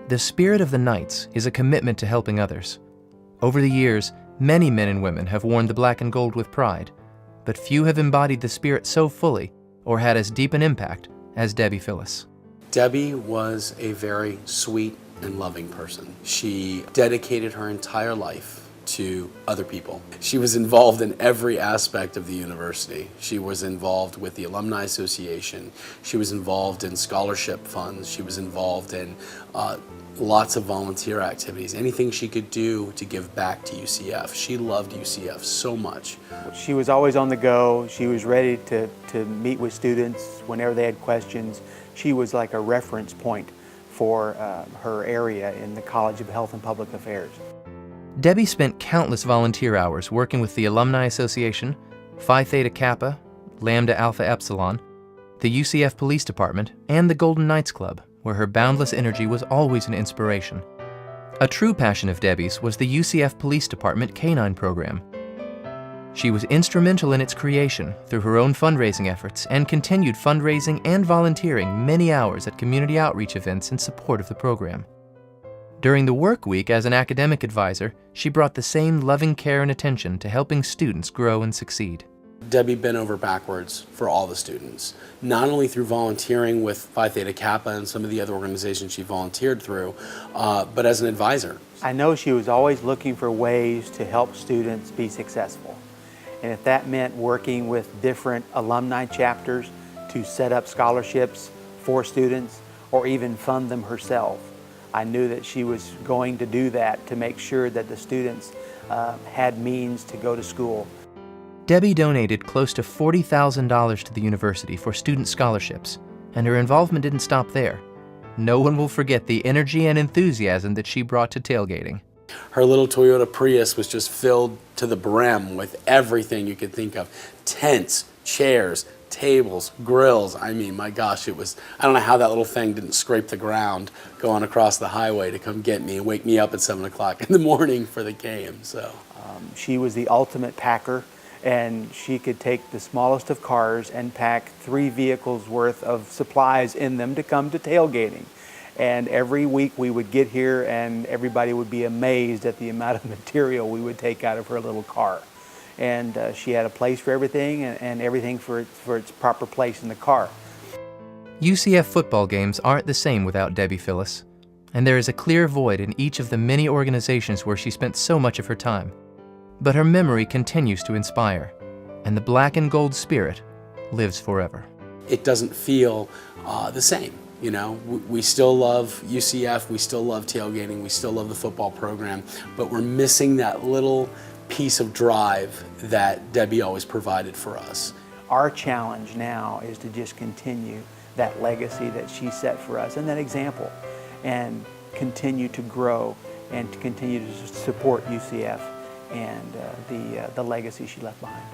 The spirit of the Knights is a commitment to helping others. Over the years, many men and women have worn the black and gold with pride, but few have embodied the spirit so fully or had as deep an impact as Debbie Phillis. Debbie was a very sweet and loving person. She dedicated her entire life to other people. She was involved in every aspect of the university. She was involved with the Alumni Association. She was involved in scholarship funds. She was involved in lots of volunteer activities, anything she could do to give back to UCF. She loved UCF so much. She was always on the go. She was ready to meet with students whenever they had questions. She was like a reference point for her area in the College of Health and Public Affairs. Debbie spent countless volunteer hours working with the Alumni Association, Phi Theta Kappa, Lambda Alpha Epsilon, the UCF Police Department, and the Golden Knights Club, where her boundless energy was always an inspiration. A true passion of Debbie's was the UCF Police Department Canine Program. She was instrumental in its creation through her own fundraising efforts and continued fundraising and volunteering many hours at community outreach events in support of the program. During the work week as an academic advisor, she brought the same loving care and attention to helping students grow and succeed. Debbie bent over backwards for all the students, not only through volunteering with Phi Theta Kappa and some of the other organizations she volunteered through, but as an advisor. I know she was always looking for ways to help students be successful. And if that meant working with different alumni chapters to set up scholarships for students or even fund them herself, I knew that she was going to do that to make sure that the students had means to go to school. Debbie donated close to $40,000 to the university for student scholarships, and her involvement didn't stop there. No one will forget the energy and enthusiasm that she brought to tailgating. Her little Toyota Prius was just filled to the brim with everything you could think of. Tents, chairs, tables, grills. I mean, my gosh, it was, I don't know how that little thing didn't scrape the ground going across the highway to come get me and wake me up at 7 o'clock in the morning for the game. So she was the ultimate packer, and she could take the smallest of cars and pack 3 vehicles worth of supplies in them to come to tailgating. And every week we would get here and everybody would be amazed at the amount of material we would take out of her little car. And she had a place for everything and everything for its proper place in the car. UCF football games aren't the same without Debbie Phillis, and there is a clear void in each of the many organizations where she spent so much of her time. But her memory continues to inspire, and the black and gold spirit lives forever. It doesn't feel the same. You know, we still love UCF, we still love tailgating, we still love the football program, but we're missing that little piece of drive that Debbie always provided for us. Our challenge now is to just continue that legacy that she set for us and that example, and continue to grow and to continue to support UCF and the legacy she left behind.